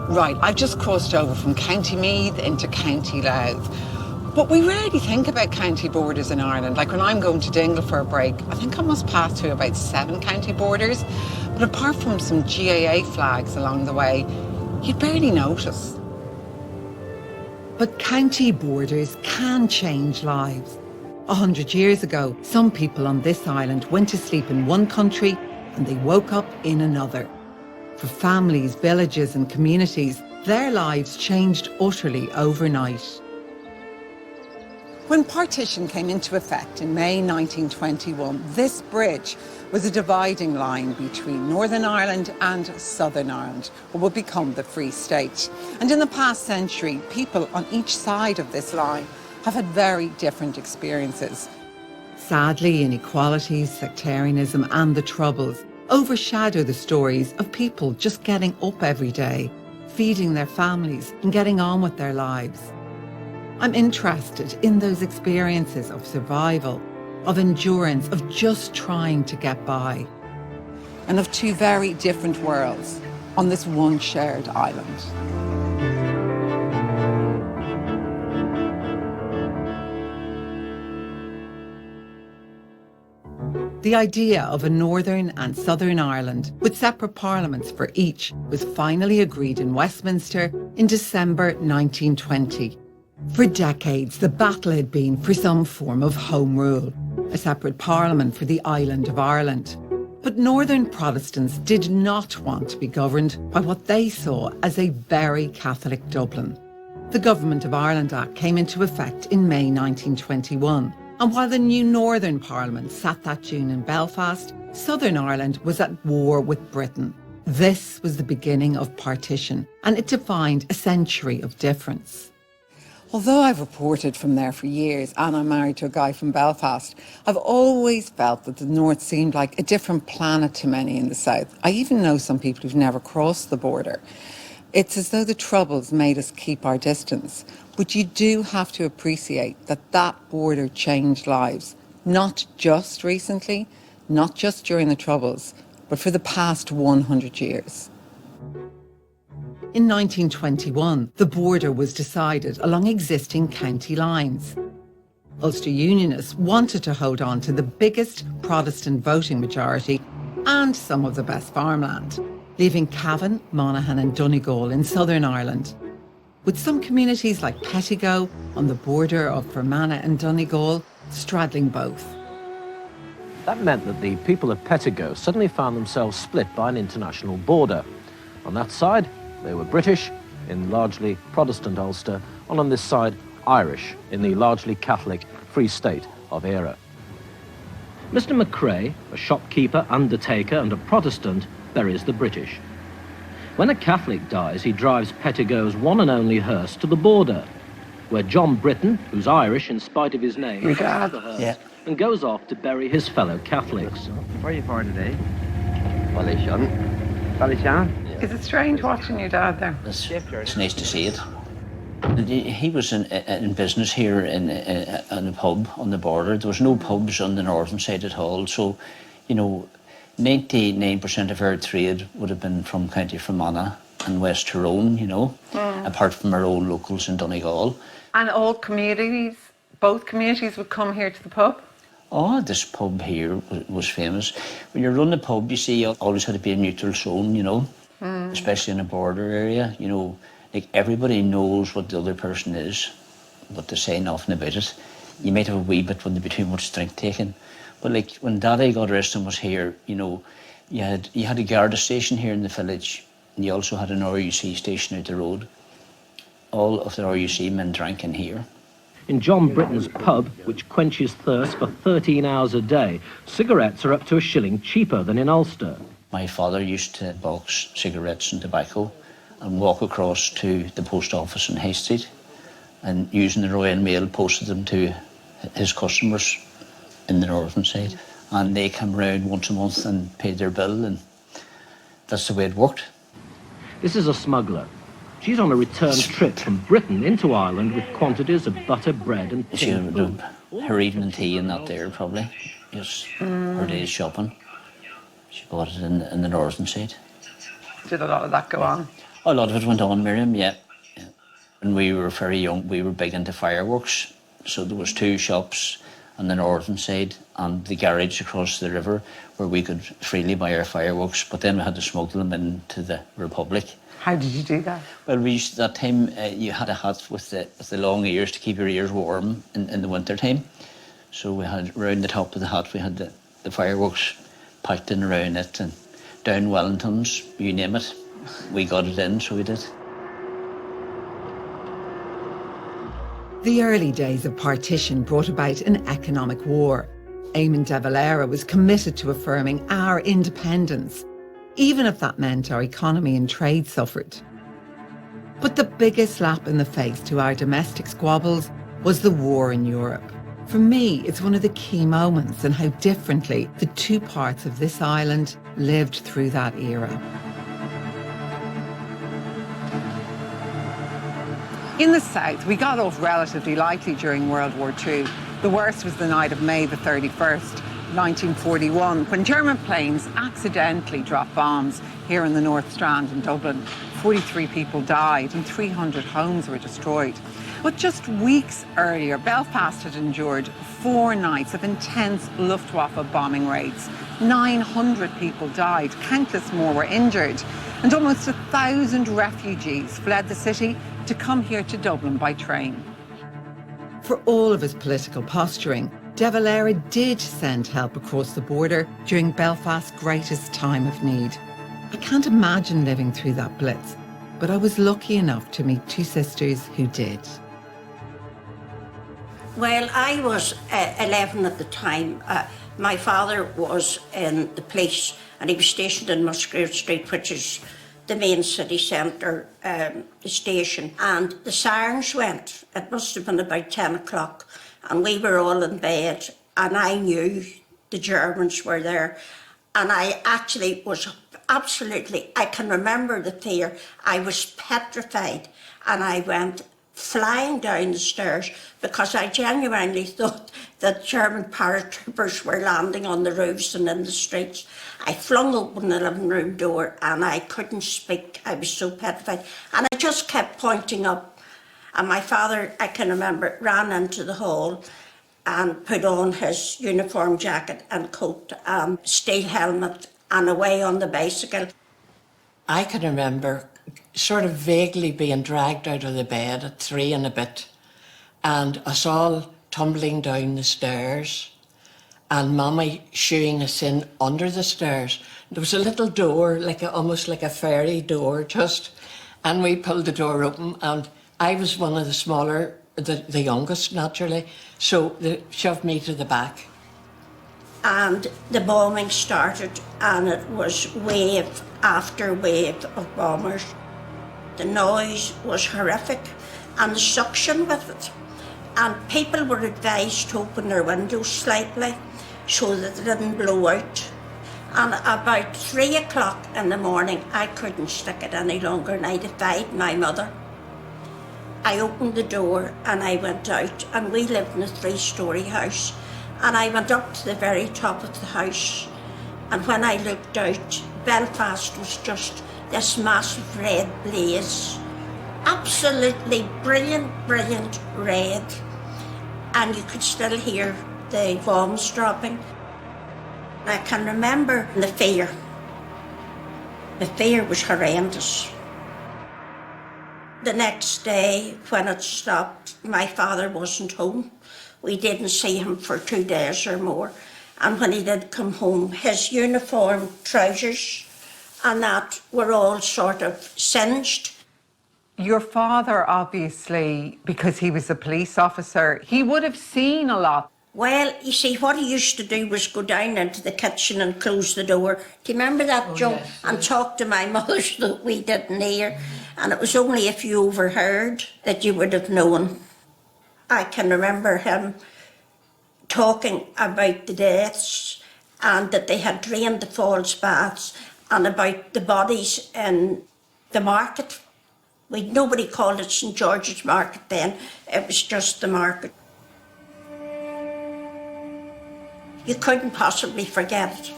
Right, I've just crossed over from County Meath into County Louth. But we rarely think about county borders in Ireland. Like when I'm going to Dingle for a break, I think I must pass through about 7 county borders. But apart from some GAA flags along the way, you'd barely notice. But county borders can change lives. 100 years ago, some people on this island went to sleep in one country and they woke up in another. For families, villages and communities, their lives changed utterly overnight. When partition came into effect in May 1921, this bridge was a dividing line between Northern Ireland and Southern Ireland, what would become the Free State. And in the past century, people on each side of this line have had very different experiences. Sadly, inequalities, sectarianism and the Troubles overshadow the stories of people just getting up every day, feeding their families and getting on with their lives. I'm interested in those experiences of survival, of endurance, of just trying to get by. And of two very different worlds on this one shared island. The idea of a Northern and Southern Ireland with separate parliaments for each was finally agreed in Westminster in December 1920. For decades, the battle had been for some form of home rule, a separate parliament for the island of Ireland. But Northern Protestants did not want to be governed by what they saw as a very Catholic Dublin. The Government of Ireland Act came into effect in May 1921. And while the new Northern Parliament sat that June in Belfast, Southern Ireland was at war with Britain. This was the beginning of partition, and it defined a century of difference. Although I've reported from there for years and I'm married to a guy from Belfast, I've always felt that the North seemed like a different planet to many in the South. I even know some people who've never crossed the border. It's as though the Troubles made us keep our distance. But you do have to appreciate that that border changed lives, not just recently, not just during the Troubles, but for the past 100 years. In 1921, the border was decided along existing county lines. Ulster Unionists wanted to hold on to the biggest Protestant voting majority and some of the best farmland, leaving Cavan, Monaghan and Donegal in Southern Ireland, with some communities like Pettigo on the border of Fermanagh and Donegal straddling both. That meant that the people of Pettigo suddenly found themselves split by an international border. On that side, they were British in largely Protestant Ulster, and on this side, Irish in the largely Catholic Free State of Éire. Mr. McCrae, a shopkeeper, undertaker and a Protestant, buries the British. When a Catholic dies, he drives Pettigo's one and only hearse to the border, where John Britton, who's Irish in spite of his name, takes the hearse and goes off to bury his fellow Catholics. Where are you for today? Partition. Partition? Is it strange watching your dad there? It's nice to see it. He was in business here in a pub on the border. There was no pubs on the northern side at all, so, you know, 99% of our trade would have been from County Fermanagh and West Tyrone, you know, apart from our own locals in Donegal. And all communities, both communities would come here to the pub? Oh, this pub here was famous. When you run a pub, you see, you always had to be a neutral zone, you know, especially in a border area, you know, like everybody knows what the other person is, but they say nothing about it. You might have a wee bit when there'd be too much drink taken. But like when Daddy got arrested and was here, you know, you had a Garda station here in the village, and you also had an RUC station out the road. All of the RUC men drank in here. In John Britton's pub, which quenches thirst for 13 hours a day, cigarettes are up to £1 cheaper than in Ulster. My father used to box cigarettes and tobacco and walk across to the post office in High Street, and using the Royal Mail posted them to his customers in the northern side, and they come round once a month and paid their bill, and that's the way it worked. This is a smuggler. She's on a return trip from Britain into Ireland with quantities of butter, bread and tin food. Her evening tea and that there, probably. Just her day's shopping. She bought it in the northern side. Did a lot of that go on? A lot of it went on, Miriam, yeah. When we were very young, we were big into fireworks. So there was 2 shops on the northern side and the garage across the river where we could freely buy our fireworks, but then we had to smuggle them into the Republic. How did you do that? Well, we used, that time you had a hat with the long ears to keep your ears warm in the winter time. So we had, round the top of the hat, we had the fireworks packed in around it, and down Wellingtons, you name it. We got it in, so we did. The early days of partition brought about an economic war. Eamon de Valera was committed to affirming our independence, even if that meant our economy and trade suffered. But the biggest slap in the face to our domestic squabbles was the war in Europe. For me, it's one of the key moments in how differently the 2 parts of this island lived through that era. In the south, we got off relatively lightly during World War II. The worst was the night of May the 31st, 1941, when German planes accidentally dropped bombs here in the North Strand in Dublin. 43 people died and 300 homes were destroyed. But just weeks earlier, Belfast had endured 4 nights of intense Luftwaffe bombing raids. 900 people died, countless more were injured, and almost 1,000 refugees fled the city to come here to Dublin by train. For all of his political posturing, de Valera did send help across the border during Belfast's greatest time of need. I can't imagine living through that blitz, but I was lucky enough to meet 2 sisters who did. Well, I was 11 at the time. My father was in the police and he was stationed in Musgrave Street, which is the main city centre station. And the sirens went. It must have been about 10 o'clock and we were all in bed and I knew the Germans were there. And I actually was absolutely, I can remember the fear. I was petrified and I went flying down the stairs because I genuinely thought that German paratroopers were landing on the roofs and in the streets. I flung open the living room door and I couldn't speak. I was so petrified. And I just kept pointing up. And my father, I can remember, ran into the hall and put on his uniform jacket and coat and steel helmet and away on the bicycle. I can remember sort of vaguely being dragged out of the bed at 3 and a bit and us all tumbling down the stairs and Mummy shooing us in under the stairs. There was a little door, almost like a fairy door just, and we pulled the door open and I was one of the smaller, the youngest naturally, so they shoved me to the back. And the bombing started and it was wave after wave of bombers. The noise was horrific and the suction with it. And people were advised to open their windows slightly so that they didn't blow out. And about 3 o'clock in the morning, I couldn't stick it any longer and I defied my mother. I opened the door and I went out and we lived in a 3-storey house. And I went up to the very top of the house and when I looked out, Belfast was just this massive red blaze. Absolutely brilliant, brilliant red. And you could still hear the bombs dropping. I can remember the fear. The fear was horrendous. The next day, when it stopped, my father wasn't home. We didn't see him for 2 days or more. And when he did come home, his uniform, trousers, and that were all sort of singed. Your father, obviously, because he was a police officer, he would have seen a lot. Well, you see, what he used to do was go down into the kitchen and close the door. Do you remember that, Joe? Yes, and talk to my mother so that we didn't hear. And it was only if you overheard that you would have known. I can remember him talking about the deaths and that they had drained the falls baths and about the bodies in the market. Nobody called it St George's Market then, it was just the market. You couldn't possibly forget it.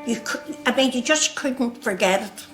You just couldn't forget it.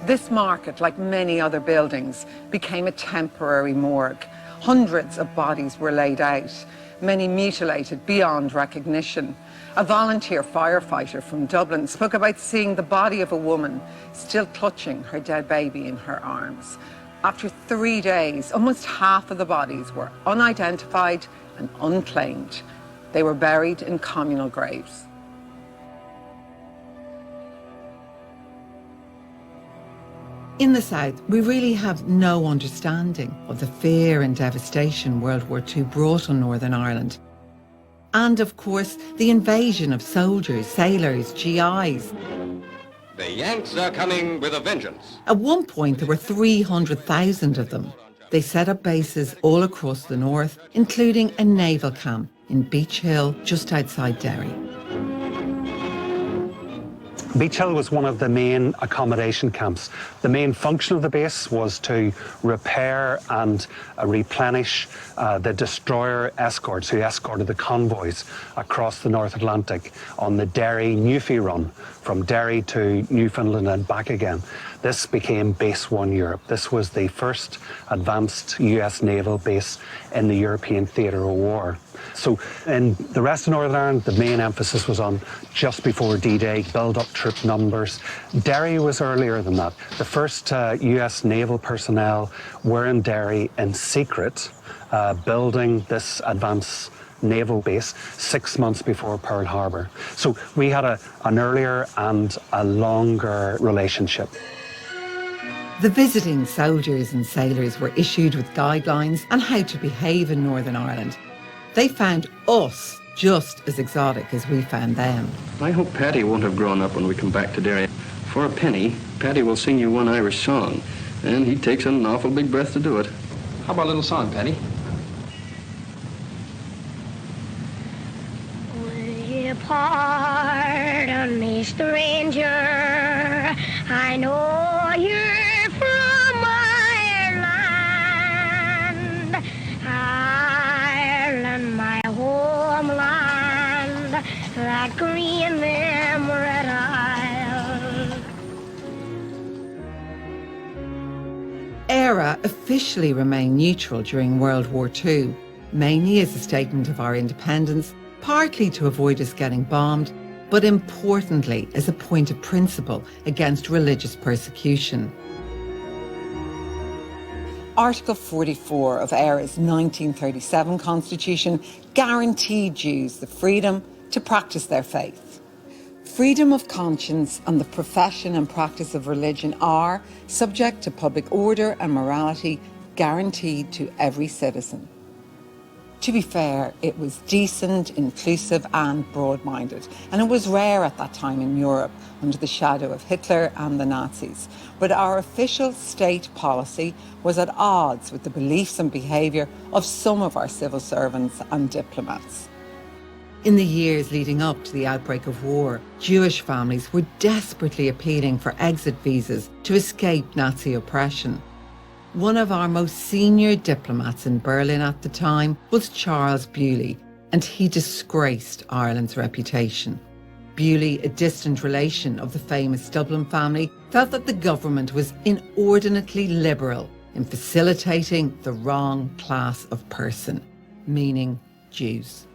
This market, like many other buildings, became a temporary morgue. Hundreds of bodies were laid out, many mutilated beyond recognition. A volunteer firefighter from Dublin spoke about seeing the body of a woman still clutching her dead baby in her arms. After 3 days, almost half of the bodies were unidentified and unclaimed. They were buried in communal graves. In the South, we really have no understanding of the fear and devastation World War II brought on Northern Ireland. And of course, the invasion of soldiers, sailors, GIs. The Yanks are coming with a vengeance. At one point, there were 300,000 of them. They set up bases all across the north, including a naval camp in Beach Hill, just outside Derry. Beach Hill was one of the main accommodation camps. The main function of the base was to repair and replenish the destroyer escorts who escorted the convoys across the North Atlantic on the Derry-Newfie run, from Derry to Newfoundland and back again. This became Base 1 Europe. This was the first advanced US naval base in the European theatre of war. So in the rest of Northern Ireland, the main emphasis was on just before D-Day, build up troop numbers. Derry was earlier than that. The first US naval personnel were in Derry in secret, building this advanced naval base 6 months before Pearl Harbor. So we had an earlier and a longer relationship. The visiting soldiers and sailors were issued with guidelines on how to behave in Northern Ireland. They found us just as exotic as we found them. I hope Paddy won't have grown up when we come back to Derry. For a penny, Paddy will sing you one Irish song, and he takes an awful big breath to do it. How about a little song, Paddy? Will you pardon me, stranger? I know you're from Ireland. Ireland, my homeland, that green red isle. ERA officially remained neutral during World War II, mainly as a statement of our independence, partly to avoid us getting bombed, but importantly as a point of principle against religious persecution. Article 44 of ERA's 1937 constitution guaranteed Jews the freedom to practice their faith. Freedom of conscience and the profession and practice of religion are, subject to public order and morality, guaranteed to every citizen. To be fair, it was decent, inclusive and broad-minded, and it was rare at that time in Europe under the shadow of Hitler and the Nazis. But our official state policy was at odds with the beliefs and behaviour of some of our civil servants and diplomats. In the years leading up to the outbreak of war, Jewish families were desperately appealing for exit visas to escape Nazi oppression. One of our most senior diplomats in Berlin at the time was Charles Bewley, and he disgraced Ireland's reputation. Bewley, a distant relation of the famous Dublin family, felt that the government was inordinately liberal in facilitating the wrong class of person, meaning Jews.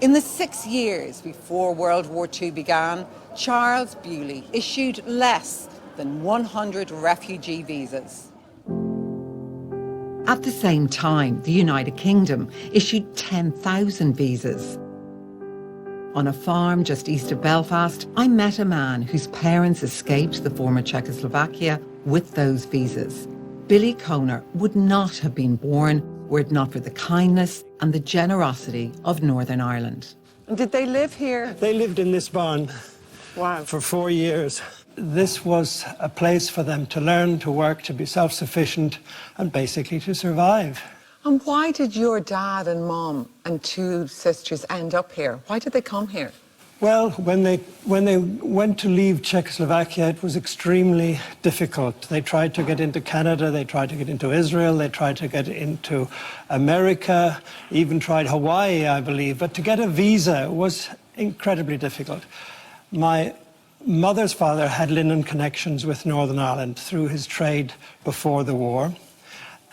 In the 6 years before World War II began, Charles Bewley issued less than 100 refugee visas. At the same time, the United Kingdom issued 10,000 visas. On a farm just east of Belfast, I met a man whose parents escaped the former Czechoslovakia with those visas. Billy Conner would not have been born were it not for the kindness and the generosity of Northern Ireland. And did they live here? They lived in this barn. Wow. For 4 years. This was a place for them to learn, to work, to be self-sufficient and basically to survive. And why did your dad and mom and 2 sisters end up here? Why did they come here? Well, when they went to leave Czechoslovakia, it was extremely difficult. They tried to get into Canada, they tried to get into Israel, they tried to get into America, even tried Hawaii, I believe. But to get a visa was incredibly difficult. My mother's father had linen connections with Northern Ireland through his trade before the war.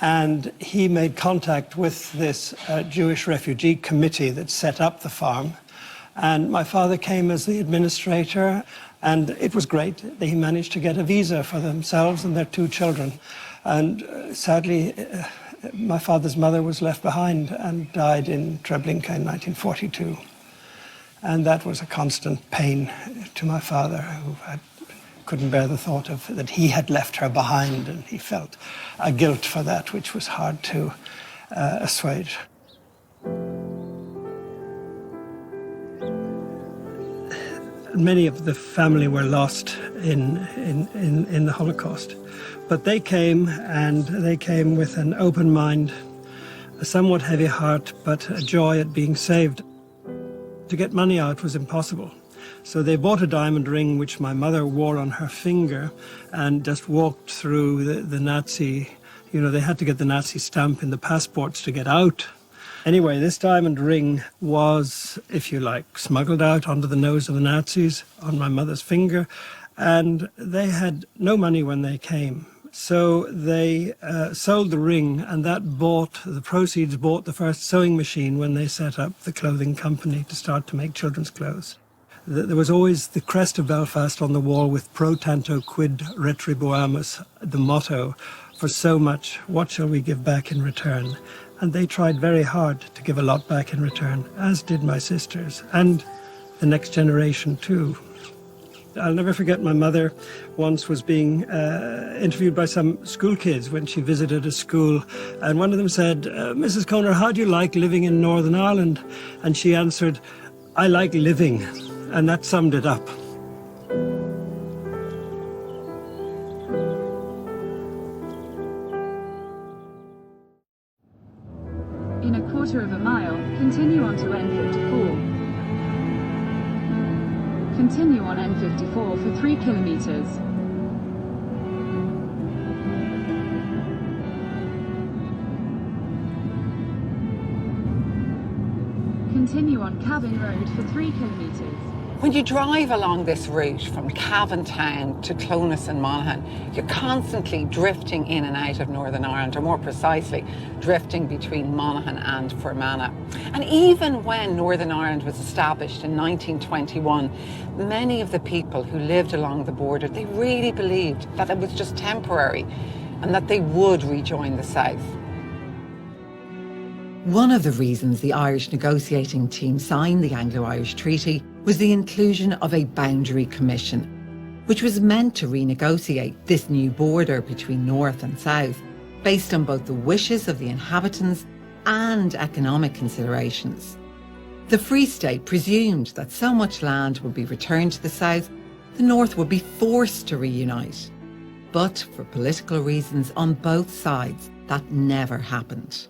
And he made contact with this Jewish refugee committee that set up the farm. And my father came as the administrator, and it was great. He managed to get a visa for themselves and their 2 children. And sadly, my father's mother was left behind and died in Treblinka in 1942. And that was a constant pain to my father, who couldn't bear the thought of that he had left her behind, and he felt a guilt for that, which was hard to assuage. Many of the family were lost in the Holocaust, but they came, and they came with an open mind, a somewhat heavy heart, but a joy at being saved. To get money out was impossible. So they bought a diamond ring which my mother wore on her finger and just walked through the Nazi, they had to get the Nazi stamp in the passports to get out. Anyway, this diamond ring was, if you like, smuggled out onto the nose of the Nazis on my mother's finger, and they had no money when they came. So they sold the ring, and the proceeds bought the first sewing machine when they set up the clothing company to start to make children's clothes. There was always the crest of Belfast on the wall with pro tanto quid retribuamus, the motto, for so much, what shall we give back in return? And they tried very hard to give a lot back in return, as did my sisters, and the next generation too. I'll never forget my mother once was being interviewed by some school kids when she visited a school, and one of them said, Mrs. Conner, how do you like living in Northern Ireland? And she answered, I like living, and that summed it up. In a quarter of a mile, continue on to N54. Continue on N54 for 3 kilometers. Continue on Cavan Road for 3 kilometers. When you drive along this route from Cavan Town to Clones and Monaghan, you're constantly drifting in and out of Northern Ireland, or more precisely, drifting between Monaghan and Fermanagh. And even when Northern Ireland was established in 1921, many of the people who lived along the border, they really believed that it was just temporary and that they would rejoin the South. One of the reasons the Irish negotiating team signed the Anglo-Irish Treaty was the inclusion of a boundary commission, which was meant to renegotiate this new border between North and South, based on both the wishes of the inhabitants and economic considerations. The Free State presumed that so much land would be returned to the South, the North would be forced to reunite. But for political reasons on both sides, that never happened.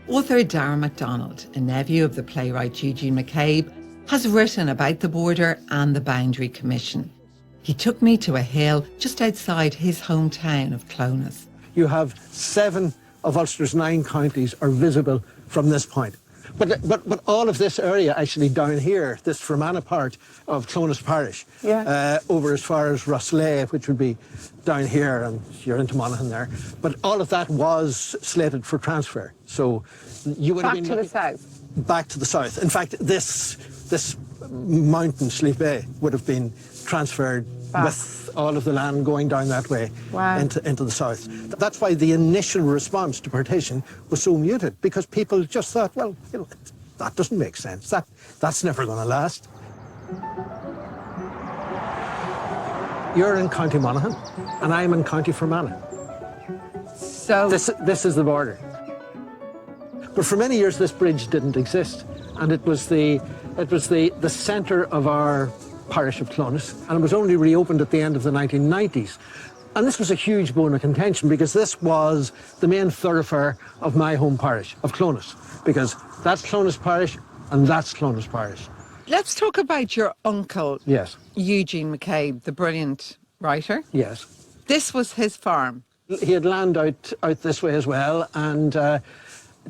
Author Darren MacDonald, a nephew of the playwright Eugene McCabe, has written about the border and the Boundary Commission. He took me to a hill just outside his hometown of Clones. You have 7 of Ulster's 9 counties are visible from this point. But all of this area actually down here, this Fermanagh part of Clones Parish, over as far as Rosslea, which would be down here, and you're into Monaghan there. But all of that was slated for transfer. So you would have been back to the south. Back to the south. In fact, this mountain, Sleep Bay, would have been transferred back, with all of the land going down that way into the south. That's why the initial response to partition was so muted, because people just thought, well, that doesn't make sense. That's never going to last. You're in County Monaghan, and I'm in County Fermanagh. So this is the border. But for many years, this bridge didn't exist, and it was the centre of our parish of Clones, and it was only reopened at the end of the 1990s. And this was a huge bone of contention, because this was the main thoroughfare of my home parish of Clones, because that's Clones Parish and that's Clones Parish. Let's talk about your uncle, yes, Eugene McCabe, the brilliant writer. Yes. This was his farm. He had land out this way as well, and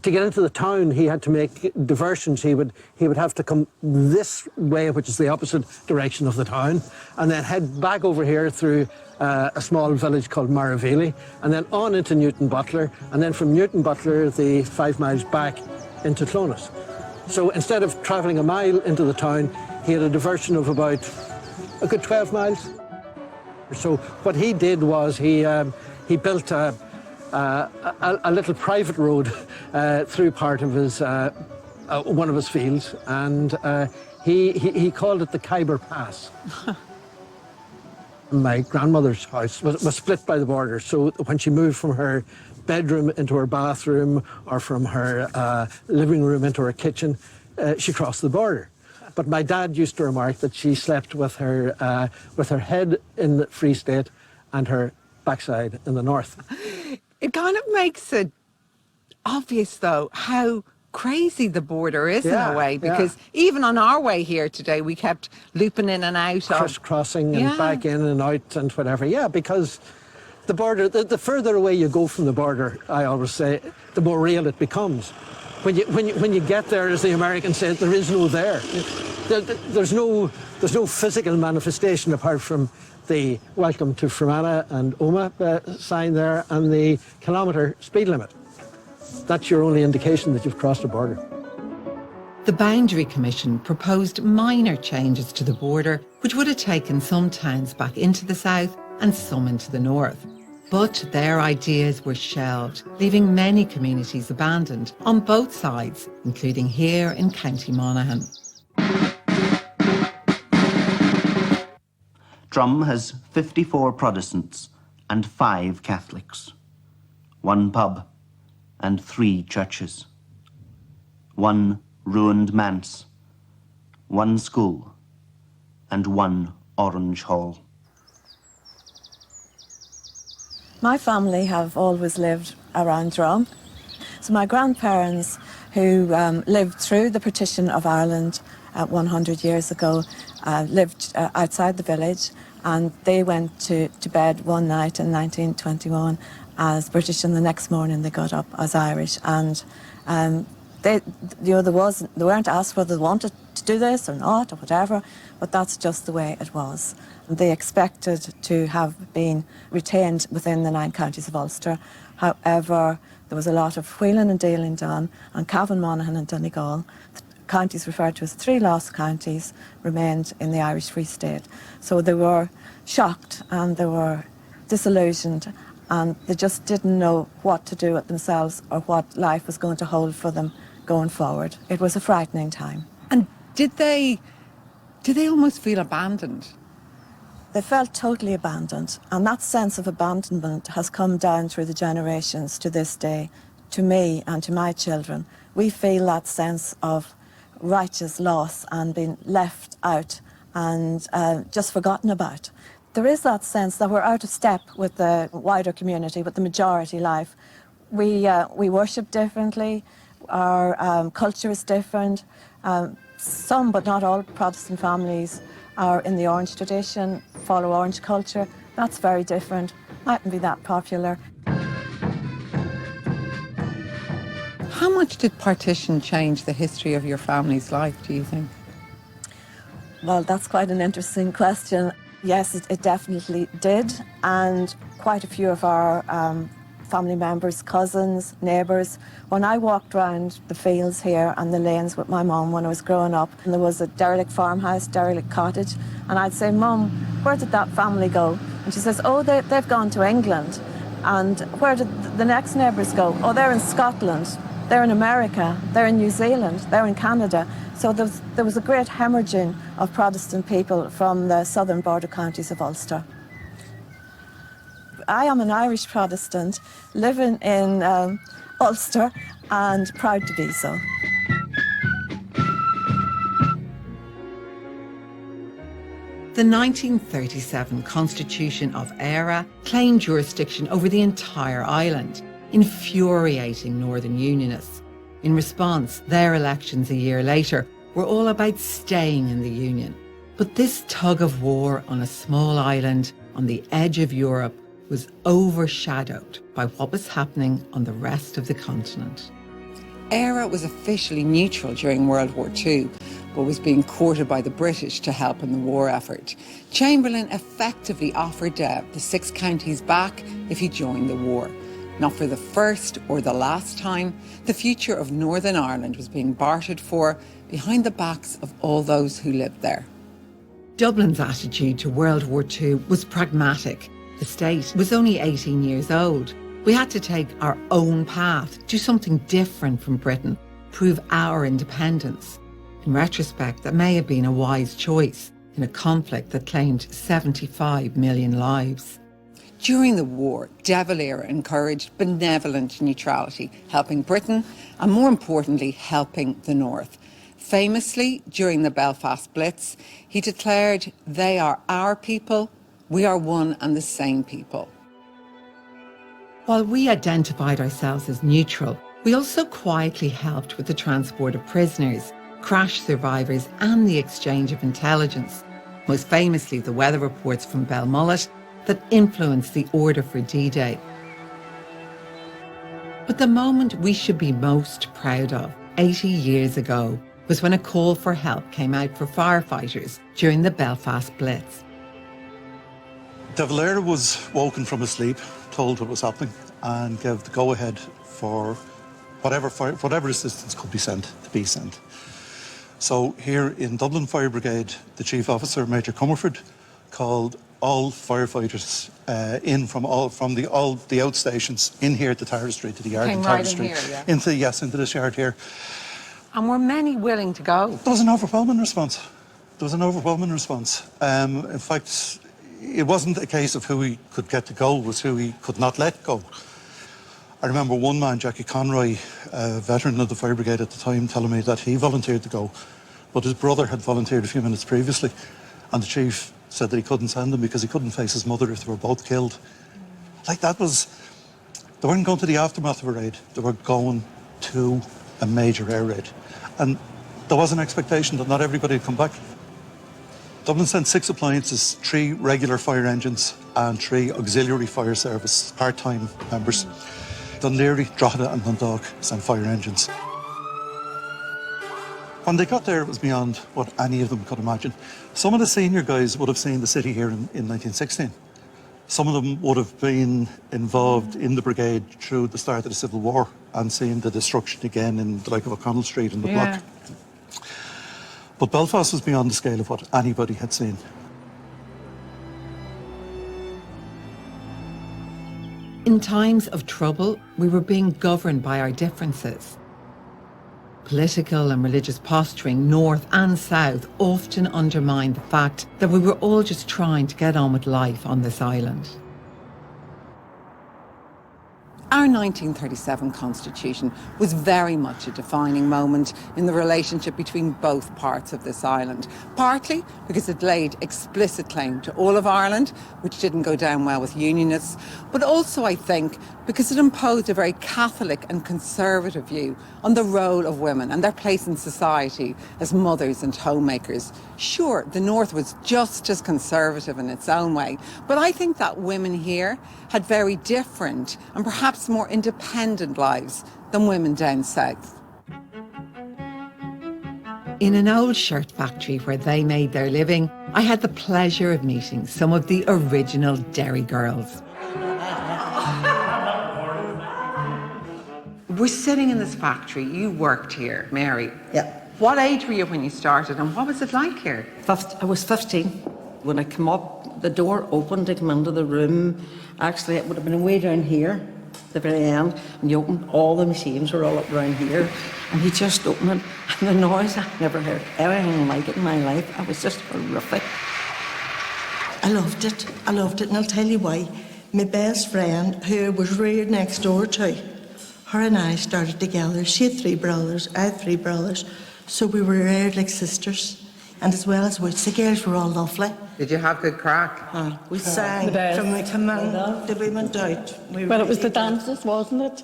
to get into the town, he had to make diversions. He would have to come this way, which is the opposite direction of the town, and then head back over here through a small village called Maravili, and then on into Newton Butler, and then from Newton Butler, the 5 miles back into Clones. So instead of travelling a mile into the town, he had a diversion of about a good 12 miles. So what he did was he built a little private road through part of his one of his fields, and he called it the Khyber Pass. My grandmother's house was split by the border, so when she moved from her bedroom into her bathroom or from her living room into her kitchen, she crossed the border. But my dad used to remark that she slept with her head in the Free State and her backside in the north. It kind of makes it obvious, though, how crazy the border is in a way, because even on our way here today, we kept looping in and out. Crisscrossing and back in and out and whatever. Yeah, because the border, the further away you go from the border, I always say, the more real it becomes. When you get there, as the Americans say, there is no there. There's no physical manifestation apart from the welcome to Fermanagh and Omagh sign there and the kilometre speed limit. That's your only indication that you've crossed a border. The Boundary Commission proposed minor changes to the border, which would have taken some towns back into the south and some into the north. But their ideas were shelved, leaving many communities abandoned on both sides, including here in County Monaghan. Drum has 54 Protestants and 5 Catholics, 1 pub and 3 churches, 1 ruined manse, 1 school and 1 orange hall. My family have always lived around Drum. So my grandparents, who lived through the partition of Ireland 100 years ago, lived outside the village, and they went to bed one night in 1921 as British, and the next morning they got up as Irish. And they weren't asked whether they wanted to do this or not or whatever, but that's just the way it was. They expected to have been retained within the 9 counties of Ulster. However, there was a lot of wheeling and dealing done, and Cavan, Monaghan and Donegal, the counties referred to as 3 lost counties, remained in the Irish Free State. So they were shocked and they were disillusioned, and they just didn't know what to do with themselves or what life was going to hold for them going forward. It was a frightening time. And did they almost feel abandoned? They felt totally abandoned, and that sense of abandonment has come down through the generations to this day, to me and to my children. We feel that sense of righteous loss and being left out and just forgotten about. There is that sense that we're out of step with the wider community, with the majority life. We worship differently, our culture is different. Some, but not all, Protestant families are in the Orange tradition, follow Orange culture. That's very different, mightn't be that popular. How much did partition change the history of your family's life, do you think? Well, that's quite an interesting question. Yes, it definitely did, and quite a few of our family members, cousins, neighbours. When I walked around the fields here and the lanes with my mum when I was growing up, and there was a derelict farmhouse, derelict cottage, and I'd say, "Mum, where did that family go?" And she says, "Oh, they've gone to England." And where did the next neighbours go? "Oh, they're in Scotland, they're in America, they're in New Zealand, they're in Canada." So there was a great hemorrhaging of Protestant people from the southern border counties of Ulster. I am an Irish Protestant living in Ulster and proud to be so. The 1937 Constitution of Éire claimed jurisdiction over the entire island, infuriating Northern Unionists. In response, their elections a year later were all about staying in the Union. But this tug of war on a small island on the edge of Europe was overshadowed by what was happening on the rest of the continent. Éire was officially neutral during World War II, but was being courted by the British to help in the war effort. Chamberlain effectively offered the 6 counties back if he joined the war. Not for the first or the last time, the future of Northern Ireland was being bartered for behind the backs of all those who lived there. Dublin's attitude to World War II was pragmatic. The state was only 18 years old. We had to take our own path, do something different from Britain, prove our independence. In retrospect, that may have been a wise choice in a conflict that claimed 75 million lives. During the war, De Valera encouraged benevolent neutrality, helping Britain and, more importantly, helping the North. Famously, during the Belfast Blitz, he declared, "They are our people, we are one and the same people." While we identified ourselves as neutral, we also quietly helped with the transport of prisoners, crash survivors and the exchange of intelligence. Most famously, the weather reports from Belmullet that influenced the order for D-Day. But the moment we should be most proud of, 80 years ago, was when a call for help came out for firefighters during the Belfast Blitz. De Valera was woken from his sleep, told what was happening, and gave the go-ahead for whatever assistance could be sent to be sent. So here in Dublin Fire Brigade, the Chief Officer, Major Comerford, called all firefighters in from the outstations in here to Tara Street, to the yard in Tara Street. Here, yeah. into this yard here. And were many willing to go? There was an overwhelming response. In fact, it wasn't a case of who he could get to go, it was who he could not let go. I remember one man, Jackie Conroy, a veteran of the fire brigade at the time, telling me that he volunteered to go, but his brother had volunteered a few minutes previously, and the chief said that he couldn't send him because he couldn't face his mother if they were both killed. Like, that was... They weren't going to the aftermath of a raid, they were going to a major air raid. And there was an expectation that not everybody would come back. Dublin sent 6 appliances, 3 regular fire engines and 3 auxiliary fire service part-time members. Dún Laoghaire, Drogheda and Dundalk sent fire engines. When they got there, it was beyond what any of them could imagine. Some of the senior guys would have seen the city here in 1916. Some of them would have been involved in the brigade through the start of the Civil War and seen the destruction again in the like of O'Connell Street and the block. But Belfast was beyond the scale of what anybody had seen. In times of trouble, we were being governed by our differences. Political and religious posturing, north and south, often undermined the fact that we were all just trying to get on with life on this island. Our 1937 Constitution was very much a defining moment in the relationship between both parts of this island, partly because it laid explicit claim to all of Ireland, which didn't go down well with Unionists, but also, I think, because it imposed a very Catholic and conservative view on the role of women and their place in society as mothers and homemakers. Sure, the North was just as conservative in its own way, but I think that women here had very different and perhaps more independent lives than women down south. In an old shirt factory where they made their living, I had the pleasure of meeting some of the original Derry girls. We're sitting in this factory. You worked here, Mary. Yeah. What age were you when you started and what was it like here? I was 15. When I came up, the door opened to come into the room. Actually, it would have been way down here, the very end. And you opened, all the machines were all up around here. And you just opened it, and the noise, I've never heard anything like it in my life. It was just horrific. I loved it, and I'll tell you why. My best friend, who was reared next door to, her and I started together. She had 3 brothers, I had 3 brothers, so we were reared like sisters. And as well as which, the girls were all lovely. Did you have good crack? We sang from the come on till we went out. Well, it was the dances, wasn't it?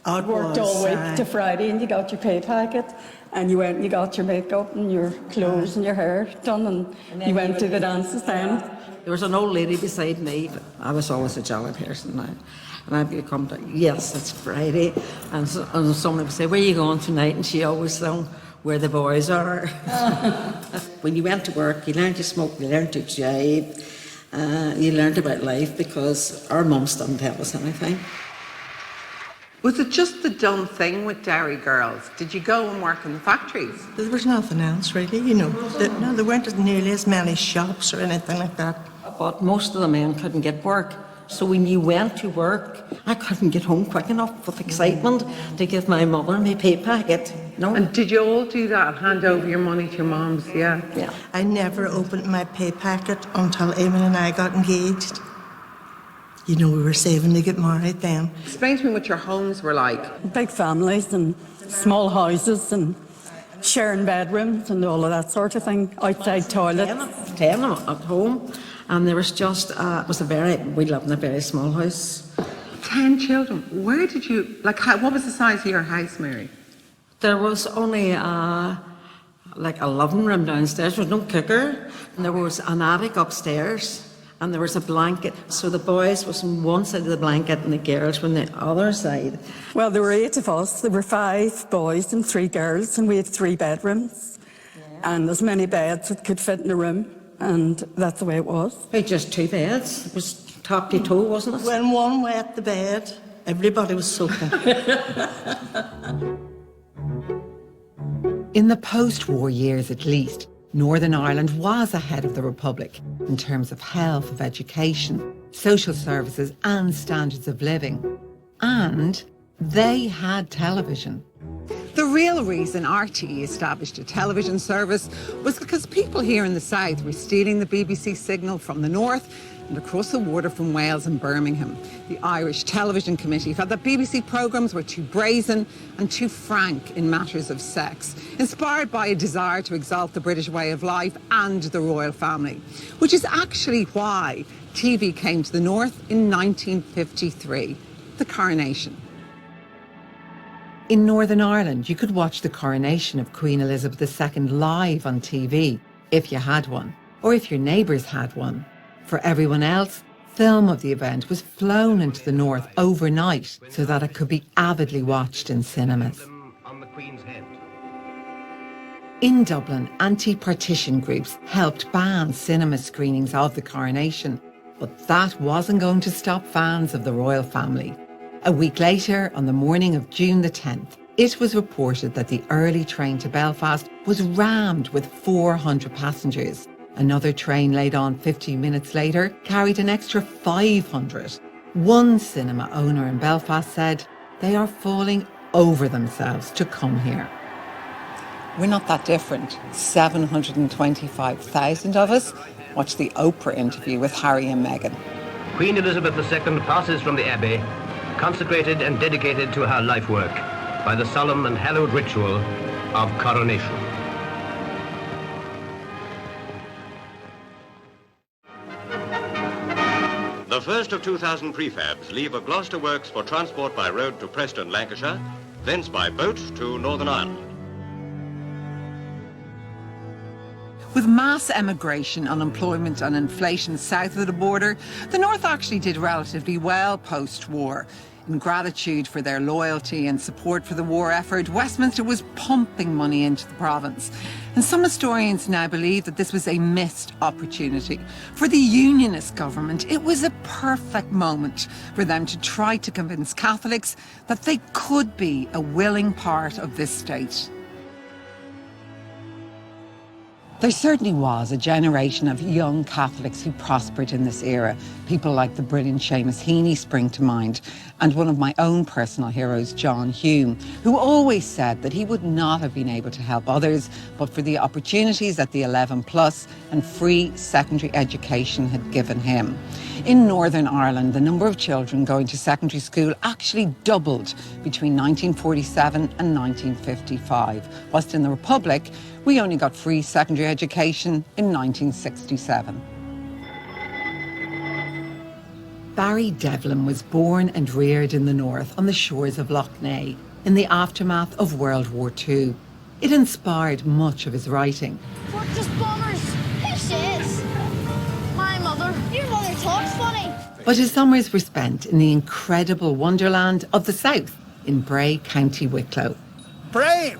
It worked all week to Friday, and you got your pay packet, and you went and you got your makeup and your clothes and your hair done, and you went to the dances then. There was an old lady beside me. I was always a jolly person now. And I'd be come to, yes, it's Friday. And someone would say, where are you going tonight? And she always sung, where the boys are. When you went to work, you learned to smoke, you learned to jive, you learned about life because our mums didn't tell us anything. Was it just the done thing with dairy girls? Did you go and work in the factories? There was nothing else really, you know. No, there weren't nearly as many shops or anything like that. But most of the men couldn't get work. So when you went to work, I couldn't get home quick enough with excitement to give my mother my pay packet. No. And did you all do that? Hand over your money to your moms? Yeah. I never opened my pay packet until Eamon and I got engaged. You know, we were saving to get married then. Explain to me what your homes were like. Big families and small houses and sharing bedrooms and all of that sort of thing. Outside toilets. 10 at home. And there was just, we lived in a very small house. 10 children. Where did you, what was the size of your house, Mary? There was only a living room downstairs. There was no cooker. And there was an attic upstairs. And there was a blanket. So the boys was on one side of the blanket and the girls were on the other side. Well, there were 8 of us. There were 5 boys and 3 girls. And we had 3 bedrooms. And as many beds as could fit in a room. And that's the way it was. We had just 2 beds. It was top to toe, wasn't it? When one wet the bed, everybody was soaking. In the post-war years at least, Northern Ireland was ahead of the Republic in terms of health, of education, social services and standards of living. And they had television. The real reason RTE established a television service was because people here in the south were stealing the BBC signal from the north and across the water from Wales and Birmingham. The Irish Television Committee felt that BBC programmes were too brazen and too frank in matters of sex, inspired by a desire to exalt the British way of life and the royal family, which is actually why TV came to the north in 1953, the coronation. In Northern Ireland, you could watch the coronation of Queen Elizabeth II live on TV, if you had one, or if your neighbours had one. For everyone else, film of the event was flown into the north overnight so that it could be avidly watched in cinemas. In Dublin, anti-partition groups helped ban cinema screenings of the coronation, but that wasn't going to stop fans of the royal family. A week later, on the morning of June the 10th, it was reported that the early train to Belfast was rammed with 400 passengers. Another train laid on 15 minutes later carried an extra 500. One cinema owner in Belfast said, "They are falling over themselves to come here." We're not that different. 725,000 of us watched the Oprah interview with Harry and Meghan. Queen Elizabeth II passes from the Abbey, consecrated and dedicated to her life work by the solemn and hallowed ritual of coronation. The first of 2,000 prefabs leave of Gloucester Works for transport by road to Preston, Lancashire, thence by boat to Northern Ireland. With mass emigration, unemployment and inflation south of the border, the North actually did relatively well post-war. In gratitude for their loyalty and support for the war effort, Westminster was pumping money into the province. And some historians now believe that this was a missed opportunity. For the Unionist government, it was a perfect moment for them to try to convince Catholics that they could be a willing part of this state. There certainly was a generation of young Catholics who prospered in this era. People like the brilliant Seamus Heaney spring to mind, and one of my own personal heroes, John Hume, who always said that he would not have been able to help others but for the opportunities that the 11+ and free secondary education had given him. In Northern Ireland, the number of children going to secondary school actually doubled between 1947 and 1955, whilst in the Republic, we only got free secondary education in 1967. Barry Devlin was born and reared in the north on the shores of Lough Neagh in the aftermath of World War II. It inspired much of his writing. Fortress bombers! Who says? My mother. Your mother talks funny. But his summers were spent in the incredible wonderland of the south in Bray, County Wicklow. Bray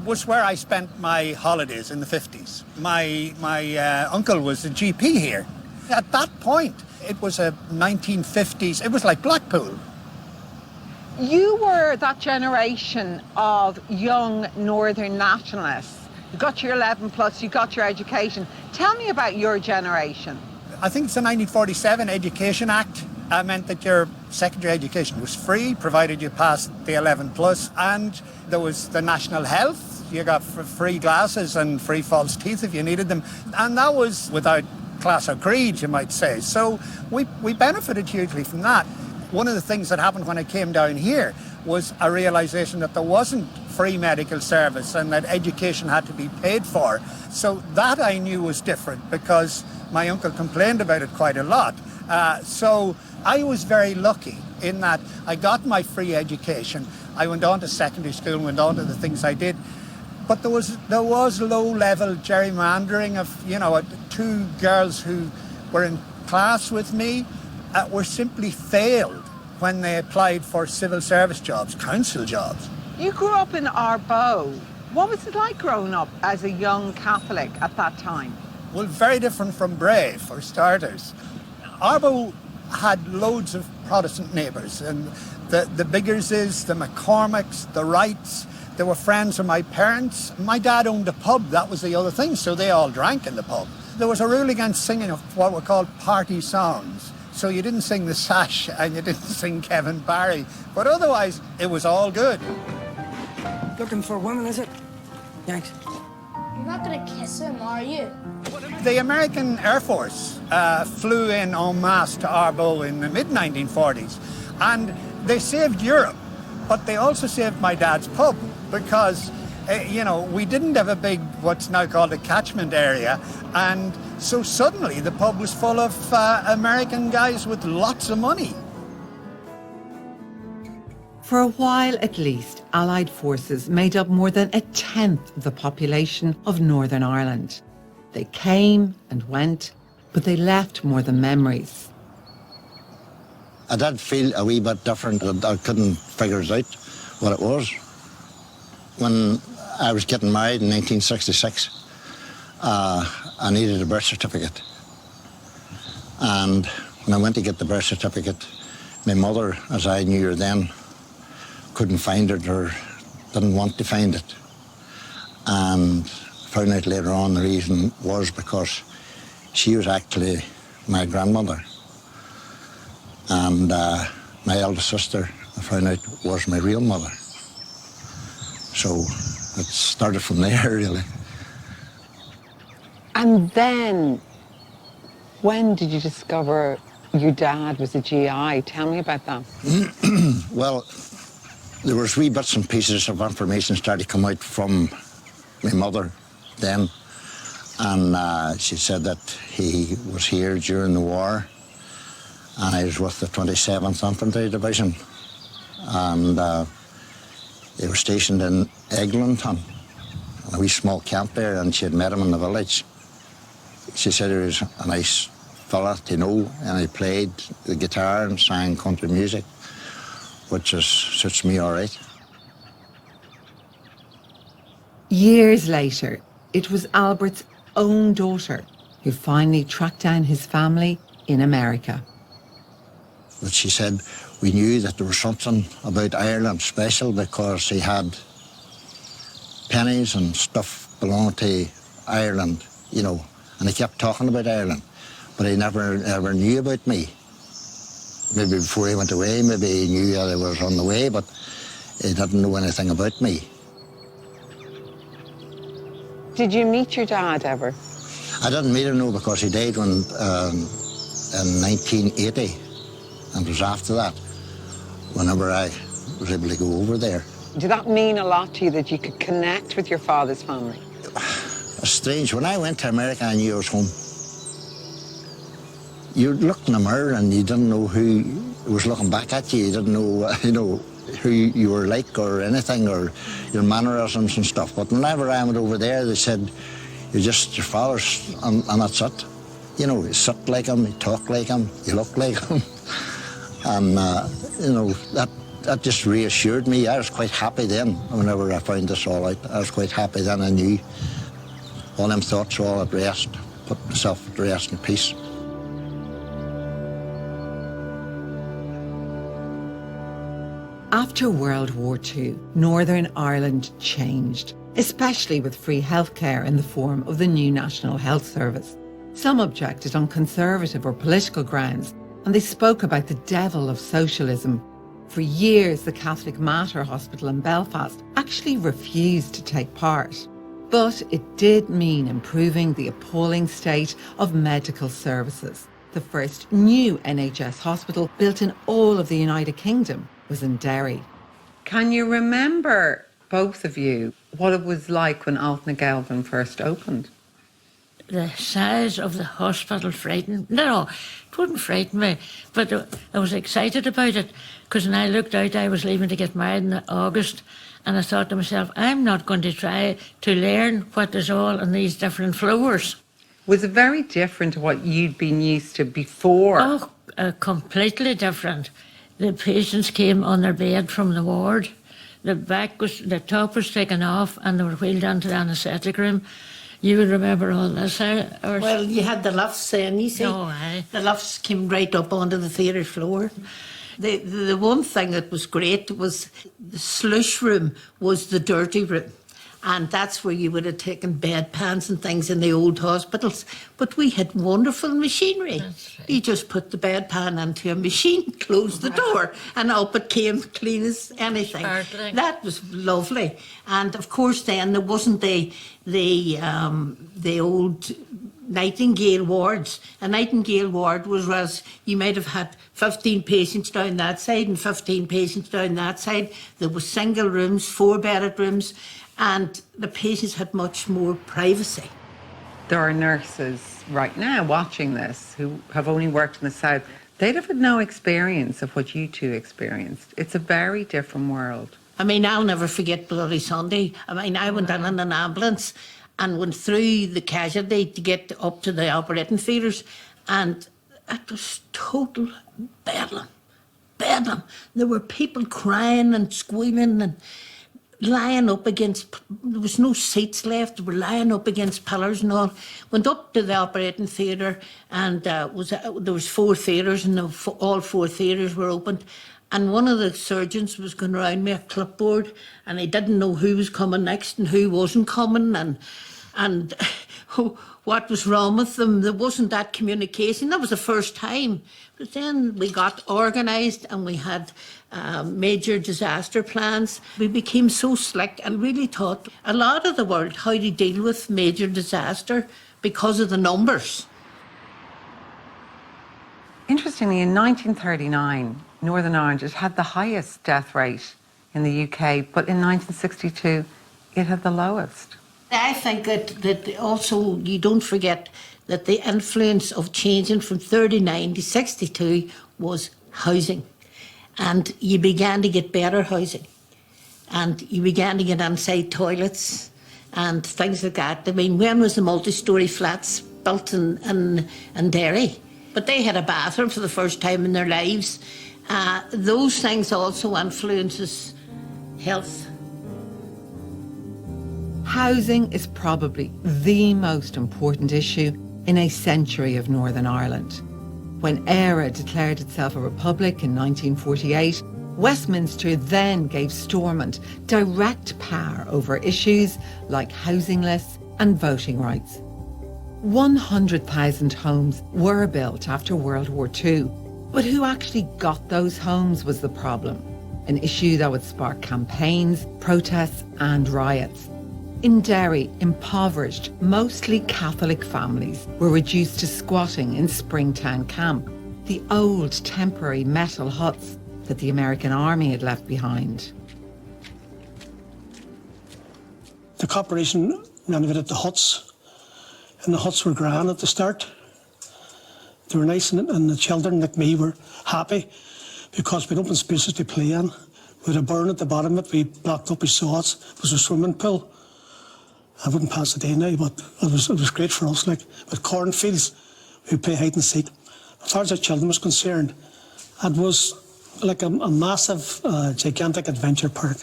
was where I spent my holidays in the 50s. My uncle was a GP here. At that point, it was a 1950s, it was like Blackpool. You were that generation of young Northern nationalists. You got your 11 plus, you got your education. Tell me about your generation. I think it's the 1947 Education Act meant that your secondary education was free, provided you passed the 11 plus, and there was the national health. You got free glasses and free false teeth if you needed them, and that was without class or creed, you might say. So we benefited hugely from that. One of the things that happened when I came down here was a realization that there wasn't free medical service and that education had to be paid for. So that I knew was different because my uncle complained about it quite a lot. So I was very lucky in that I got my free education. I went on to secondary school, went on to the things I did. But there was low-level gerrymandering of, you know, two girls who were in class with me were simply failed when they applied for civil service jobs, council jobs. You grew up in Arboe. What was it like growing up as a young Catholic at that time? Well, very different from Bray, for starters. Arboe had loads of Protestant neighbours, and the Biggerses, the McCormicks, the Wrights, they were friends of my parents. My dad owned a pub, that was the other thing, so they all drank in the pub. There was a rule against singing of what were called party songs. So you didn't sing The Sash and you didn't sing Kevin Barry, but otherwise it was all good. Looking for a woman, is it? Thanks. You're not gonna kiss him, are you? The American Air Force flew in en masse to Arboe in the mid-1940s, and they saved Europe, but they also saved my dad's pub because, you know, we didn't have a big, what's now called a catchment area, and so suddenly the pub was full of American guys with lots of money. For a while at least, Allied forces made up more than 1/10 of the population of Northern Ireland. They came and went, but they left more than memories. I did feel a wee bit different. I couldn't figure it out what it was. When I was getting married in 1966, I needed a birth certificate. And when I went to get the birth certificate, my mother, as I knew her then, couldn't find it or didn't want to find it. And found out later on the reason was because she was actually my grandmother. And my eldest sister, I found out, was my real mother. So it started from there, really. And then, when did you discover your dad was a GI? Tell me about that. Well, there was wee bits and pieces of information started to come out from my mother then. And she said that he was here during the war. And I was with the 27th Infantry Division. And they were stationed in Eglinton, a wee small camp there, and she had met him in the village. She said he was a nice fella to know, and he played the guitar and sang country music, which suits me all right. Years later, it was Albert's own daughter who finally tracked down his family in America. But she said we knew that there was something about Ireland special because he had pennies and stuff belonging to Ireland, you know, and he kept talking about Ireland, but he never knew about me. Maybe before he went away, maybe he knew that I was on the way, but he didn't know anything about me. Did you meet your dad ever? I didn't meet him, no, because he died in 1980. And it was after that, whenever I was able to go over there. Did that mean a lot to you that you could connect with your father's family? It's strange. When I went to America, I knew I was home. You looked in the mirror and you didn't know who was looking back at you. You didn't know, who you were like or anything, or your mannerisms and stuff. But whenever I went over there, they said, you're just your father's, and that's it. You know, you sit like him, you talk like him, you look like him. And, you know, that just reassured me. I was quite happy then whenever I found this all out. I was quite happy then. I knew all them thoughts were all at rest, put myself at rest in peace. After World War II, Northern Ireland changed, especially with free healthcare in the form of the new National Health Service. Some objected on conservative or political grounds, and they spoke about the devil of socialism. For years, the Catholic Mater Hospital in Belfast actually refused to take part. But it did mean improving the appalling state of medical services. The first new NHS hospital built in all of the United Kingdom was in Derry. Can you remember, both of you, what it was like when Altnagelvin first opened? The size of the hospital frightened me. No, it wouldn't frighten me, but I was excited about it, because when I looked out, I was leaving to get married in August, and I thought to myself, I'm not going to try to learn what is all on these different floors. Was it very different to what you'd been used to before? Oh, completely different. The patients came on their bed from the ward. The top was taken off, and they were wheeled into the anaesthetic room. You would remember all this. Well, you had the lofts then, you see. No, aye. The lofts came right up onto the theatre floor. The one thing that was great was the sluice room was the dirty room. And that's where you would have taken bedpans and things in the old hospitals. But we had wonderful machinery. Right. You just put the bedpan into a machine, closed the door, and up it came clean as anything. Sparkling. That was lovely. And of course then there wasn't the old Nightingale wards. A Nightingale ward was as you might have had 15 patients down that side and 15 patients down that side. There were single rooms, 4-bedded rooms, and the patients had much more privacy. There are nurses right now watching this who have only worked in the south. They'd have had no experience of what you two experienced. It's a very different world. I mean, I'll never forget Bloody Sunday. I mean, I went in an ambulance and went through the casualty to get up to the operating theatres, and it was total bedlam. Bedlam. There were people crying and squealing and lying up against, there was no seats left, they were lying up against pillars and all. Went up to the operating theatre, and there was 4 theatres, and all 4 theatres were opened. And one of the surgeons was going around with a clipboard, and he didn't know who was coming next and who wasn't coming, and what was wrong with them. There wasn't that communication. That was the first time. But then we got organised, and we had major disaster plans. We became so slick and really taught a lot of the world how to deal with major disaster because of the numbers. Interestingly, in 1939, Northern Ireland had the highest death rate in the UK, but in 1962, it had the lowest. I think that also you don't forget that the influence of changing from 39 to 62 was housing. And you began to get better housing. And you began to get inside toilets and things like that. I mean, when was the multi-storey flats built in Derry? But they had a bathroom for the first time in their lives. Those things also influences health. Housing is probably the most important issue in a century of Northern Ireland. When Éire declared itself a republic in 1948, Westminster then gave Stormont direct power over issues like housing lists and voting rights. 100,000 homes were built after World War II, but who actually got those homes was the problem, an issue that would spark campaigns, protests and riots. In Derry, impoverished, mostly Catholic families were reduced to squatting in Springtown Camp, the old temporary metal huts that the American Army had left behind. The corporation renovated the huts, and the huts were grand at the start. They were nice, and the children like me were happy because we had open spaces to play in. We had a burn at the bottom of it, we blocked up with sods. It was a swimming pool. I wouldn't pass the day now, but it was great for us. Like with cornfields, we'd play hide and seek. As far as the children was concerned, It was like a massive, gigantic adventure park.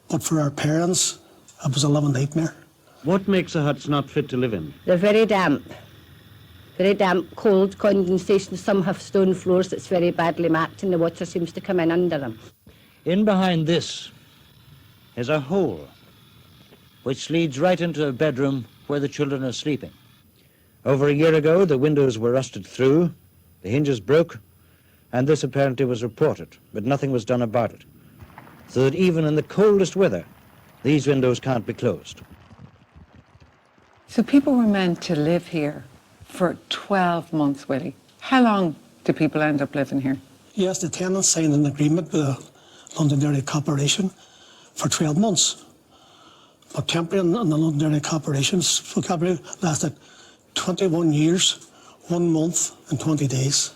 But for our parents, it was a living nightmare. What makes the huts not fit to live in? They're very damp, cold, condensation. Some have stone floors that's very badly marked and the water seems to come in under them. In behind this is a hole which leads right into a bedroom where the children are sleeping. Over a year ago, the windows were rusted through, the hinges broke, and this apparently was reported, but nothing was done about it. So that even in the coldest weather, these windows can't be closed. So people were meant to live here for 12 months, Willie. How long do people end up living here? Yes, the tenants signed an agreement with the Londonderry Corporation for 12 months. But temporary and the Londonderry Corporation's vocabulary lasted 21 years, 1 month and 20 days.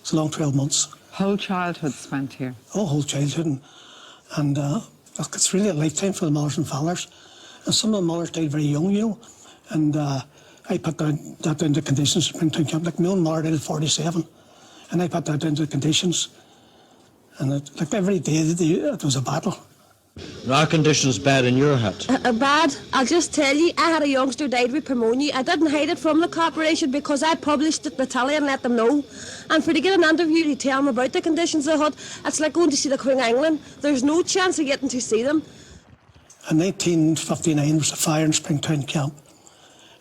It's a long 12 months. Whole childhood spent here? Oh, whole childhood. And it's really a lifetime for the mothers and fathers. And some of the mothers died very young, you know. And I put that into conditions in Springtown Camp. Like my own mother died at 47. And I put that into conditions. And like every day it was a battle. Are conditions bad in your hut? Bad. I'll just tell you, I had a youngster died with pneumonia. I didn't hide it from the corporation because I published it in the telly and let them know. And for to get an interview to tell them about the conditions of the hut, it's like going to see the Queen of England. There's no chance of getting to see them. In 1959 was a fire in Springtown Camp,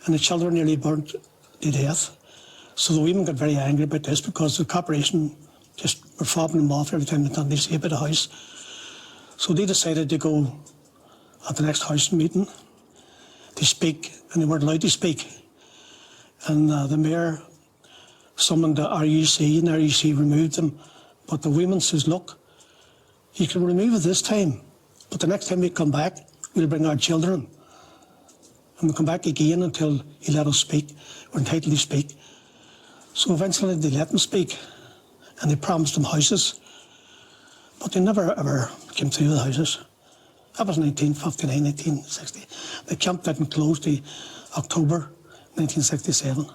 and the children nearly burnt to death. So the women got very angry about this because the corporation just were fobbing them off every time they see about the house. So they decided to go at the next housing meeting to speak, and they weren't allowed to speak. And the mayor summoned the RUC, and the RUC removed them. But the women says, look, you can remove it this time, but the next time we come back, we'll bring our children. And we'll come back again until you let us speak. We're entitled to speak. So eventually they let them speak, and they promised them houses. But they never ever came through the houses. That was 1959, 1960. The camp didn't close till October 1967.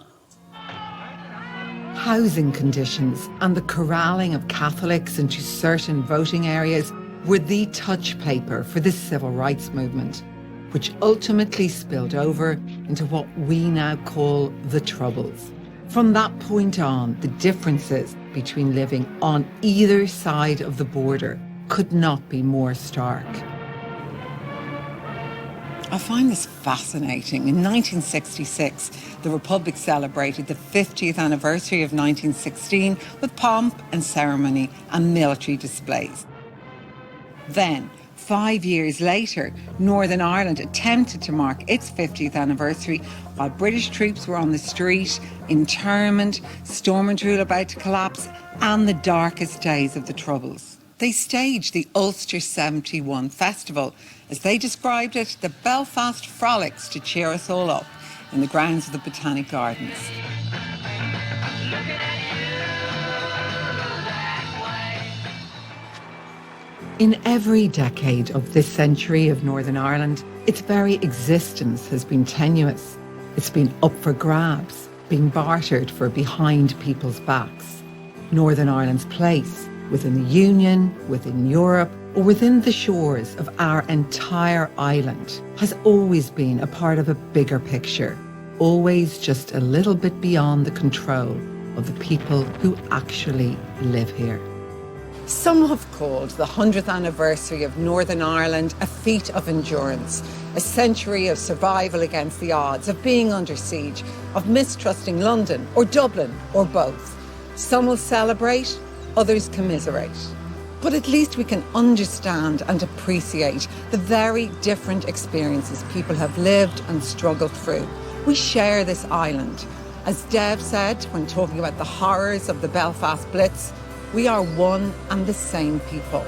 Housing conditions and the corralling of Catholics into certain voting areas were the touch paper for the civil rights movement, which ultimately spilled over into what we now call the Troubles. From that point on, the differences between living on either side of the border could not be more stark. I find this fascinating. In 1966, the Republic celebrated the 50th anniversary of 1916 with pomp and ceremony and military displays. Then, 5 years later, Northern Ireland attempted to mark its 50th anniversary while British troops were on the street, internment, Stormont rule about to collapse, and the darkest days of the Troubles. They staged the Ulster 71 Festival, as they described it, the Belfast Frolics to cheer us all up, in the grounds of the Botanic Gardens. In every decade of this century of Northern Ireland, its very existence has been tenuous. It's been up for grabs, being bartered for behind people's backs. Northern Ireland's place within the Union, within Europe, or within the shores of our entire island has always been a part of a bigger picture, always just a little bit beyond the control of the people who actually live here. Some have called the 100th anniversary of Northern Ireland a feat of endurance, a century of survival against the odds, of being under siege, of mistrusting London or Dublin or both. Some will celebrate, others commiserate. But at least we can understand and appreciate the very different experiences people have lived and struggled through. We share this island. As Dev said when talking about the horrors of the Belfast Blitz, we are one and the same people.